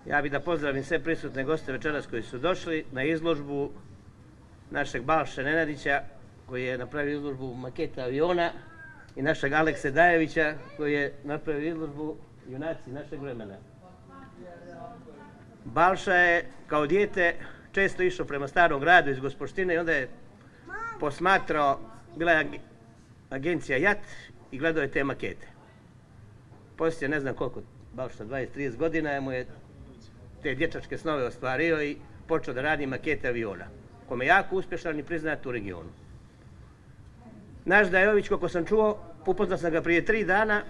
Ja bih da pozdravim sve prisutne goste večeras koji su došli na izložbu našeg Balše Nenadića, koji je napravio izložbu maketa aviona, i našeg Alekse Dajevića, koji je napravio izložbu Junaci našeg vremena. Balša je kao dijete često išao prema Starom gradu iz Gospoštine i onda je posmatrao, bila je agencija JAT i gledao je te makete. Poslije ne znam koliko, Balša 20-30 godina mu je te dječačke snove ostvario i počeo da radi makete aviona, kome je jako uspješan i priznat u regionu. Naš Dajović, kako sam čuo, upoznao sam ga prije 3 dana,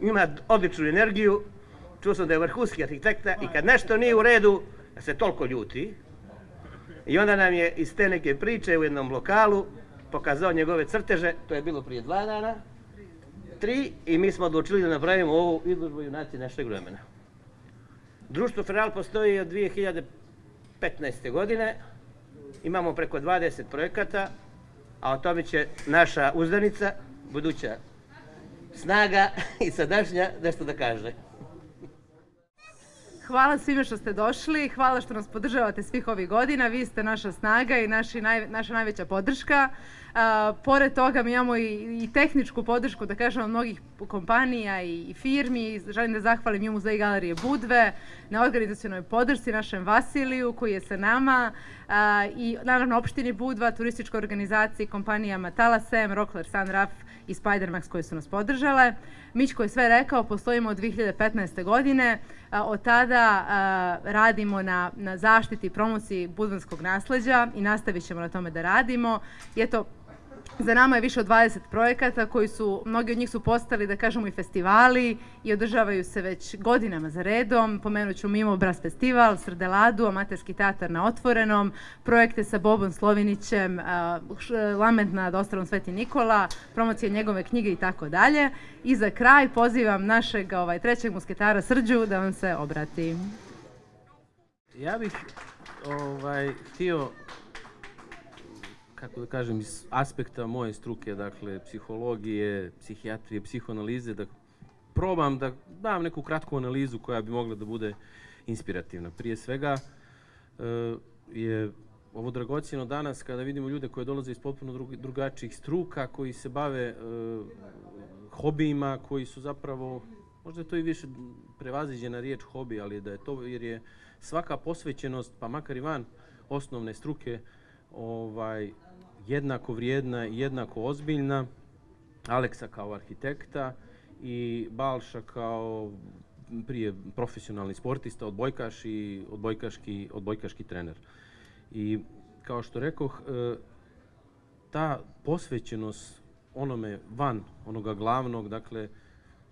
ima odličnu energiju, čuo sam da je vrhunski arhitekta i kad nešto nije u redu, da se toliko ljuti. I onda nam je iz te neke priče u jednom lokalu pokazao njegove crteže, to je bilo prije 2 dana, 3, i mi smo odlučili da napravimo ovu izložbu Junaci našeg vremena. Društvo Feral postoji od 2015. godine, imamo preko 20 projekata, a o tome će naša uzdanica, buduća snaga i sadašnja, nešto da kaže. Hvala svima što ste došli, hvala što nas podržavate svih ovih godina, vi ste naša snaga i naša najveća podrška. Pored toga mi imamo i tehničku podršku, da kažem, od mnogih kompanija i firmi. Želim da zahvalim i Muzej galerije Budve na organizacionoj podršci, našem Vasiliju koji je sa nama, i naravno opštini Budva, turističkoj organizaciji, kompanijama Talasem, Rockler, Sunraf i Spidermax koji su nas podržale. Mićko je sve rekao, postojimo od 2015. godine, od tada radimo na zaštiti i promociji budvanskog nasleđa i nastavit ćemo na tome da radimo. I eto, za nama je više od 20 projekata koji su, mnogi od njih su postali, da kažemo, i festivali i održavaju se već godinama za redom. Pomenut ću Mimo Bras festival, Srdeladu, amaterski teatar na otvorenom, projekte sa Bobom Slovinićem, Lament nad ostrvom Sveti Nikola, promocija njegove knjige i tako dalje. I za kraj pozivam našeg trećeg musketara Srđu da vam se obrati. Ja bih htio, kako da kažem, iz aspekta moje struke, dakle, psihologije, psihijatrije, psihoanalize, da probam da dam neku kratku analizu koja bi mogla da bude inspirativna. Prije svega je ovo dragocjeno danas kada vidimo ljude koji dolaze iz potpuno drugačijih struka, koji se bave hobijima, koji su zapravo, možda je to i više prevaziđena riječ hobi, ali da je to jer je svaka posvećenost, pa makar i van osnovne struke, jednako vrijedna i jednako ozbiljna. Aleksa kao arhitekta i Balša kao prije profesionalni sportista, odbojkaš i odbojkaški trener. I kao što rekoh, ta posvećenost onome van onoga glavnog, dakle,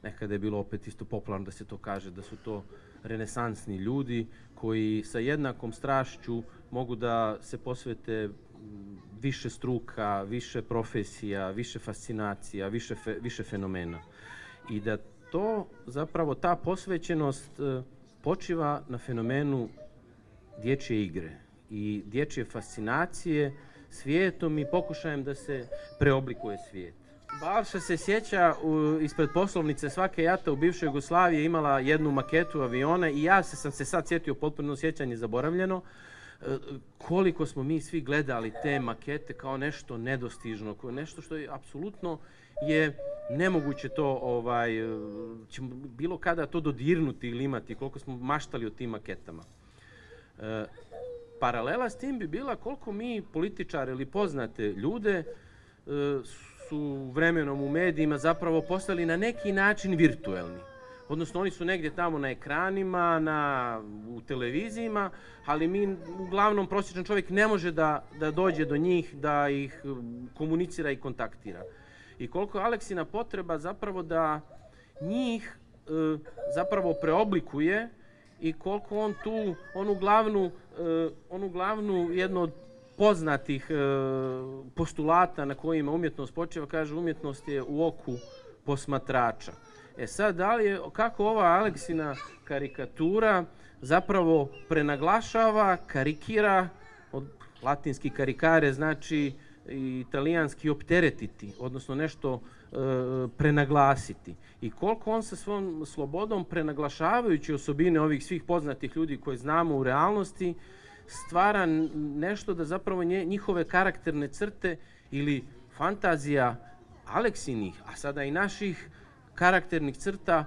nekada je bilo opet isto popularno da se to kaže, da su to renesansni ljudi koji sa jednakom strašću mogu da se posvete više struka, više profesija, više fascinacija, više fenomena. I da to, zapravo, ta posvećenost počiva na fenomenu dječje igre i dječje fascinacije svijetom i pokušajem da se preoblikuje svijet. Balša se sjeća, ispred poslovnice svake jata u bivšoj Jugoslaviji imala jednu maketu aviona i ja sam se sad sjetio, potpuno sjećanje zaboravljeno, koliko smo mi svi gledali te makete kao nešto nedostižno, nešto što je apsolutno je nemoguće to, ćemo bilo kada to dodirnuti ili imati, koliko smo maštali o tim maketama. Paralela s tim bi bila koliko mi političari ili poznate ljude su vremenom u medijima zapravo postali na neki način virtuelni. Odnosno, oni su negdje tamo na ekranima, u televizijima, ali mi, uglavnom, prosječan čovjek ne može da dođe do njih, da ih komunicira i kontaktira. I koliko je Aleksina potreba zapravo da njih zapravo preoblikuje i koliko on tu, onu glavnu, jednu od poznatih postulata na kojima umjetnost počiva, kaže, umjetnost je u oku posmatrača. Sad, kako ova Aleksina karikatura zapravo prenaglašava, karikira, od latinski karikare znači italijanski opteretiti, odnosno nešto prenaglasiti. I koliko on sa svom slobodom, prenaglašavajući osobine ovih svih poznatih ljudi koje znamo u realnosti, stvara nešto da zapravo njihove karakterne crte ili fantazija Aleksinih, a sada i naših karakternih crta,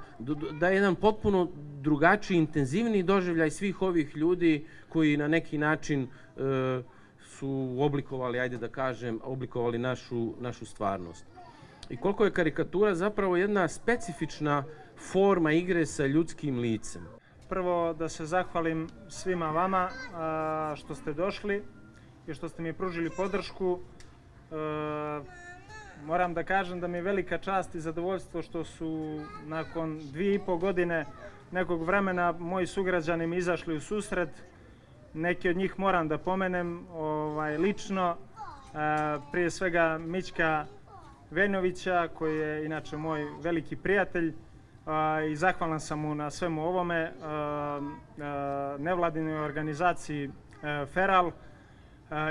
da je jedan potpuno drugačiji, intenzivniji doživljaj svih ovih ljudi koji na neki način su oblikovali, ajde da kažem, oblikovali našu stvarnost. I koliko je karikatura zapravo jedna specifična forma igre sa ljudskim licem. Prvo da se zahvalim svima vama što ste došli i što ste mi pružili podršku. Moram da kažem da mi je velika čast i zadovoljstvo što su nakon 2,5 godine nekog vremena moji sugrađani mi izašli u susret. Neki od njih moram da pomenem lično, prije svega Mićka Venovića, koji je inače moj veliki prijatelj, i zahvalan sam mu na svemu ovome, nevladinoj organizaciji Feral,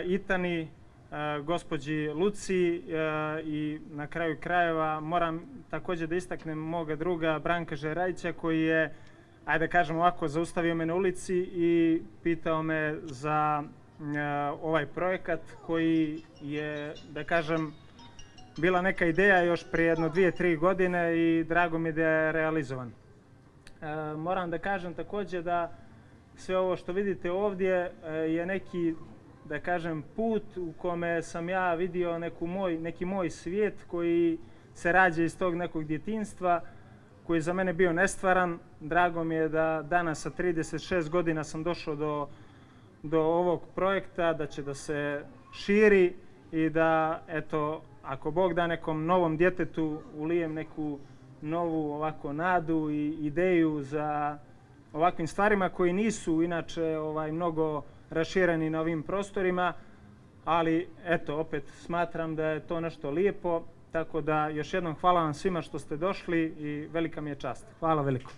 Itani, gospođi Luci i na kraju krajeva moram također da istaknem moga druga Branka Žerajića, koji je, ajde kažem ovako, zaustavio me na ulici i pitao me za ovaj projekat koji je, da kažem, bila neka ideja još prije jedno 2-3 godine i drago mi da je realizovan. Moram da kažem također da sve ovo što vidite ovdje je neki, da kažem, put u kome sam ja vidio neki moj svijet koji se rađa iz tog nekog djetinjstva, koji je za mene bio nestvaran. Drago mi je da danas sa 36 godina sam došao do ovog projekta, da će da se širi i da, eto, ako Bog da nekom novom djetetu ulijem neku novu ovako nadu i ideju za ovakvim stvarima koji nisu inače mnogo rašireni na ovim prostorima, ali eto, opet smatram da je to nešto lijepo, tako da još jednom hvala vam svima što ste došli i velika mi je čast. Hvala veliko.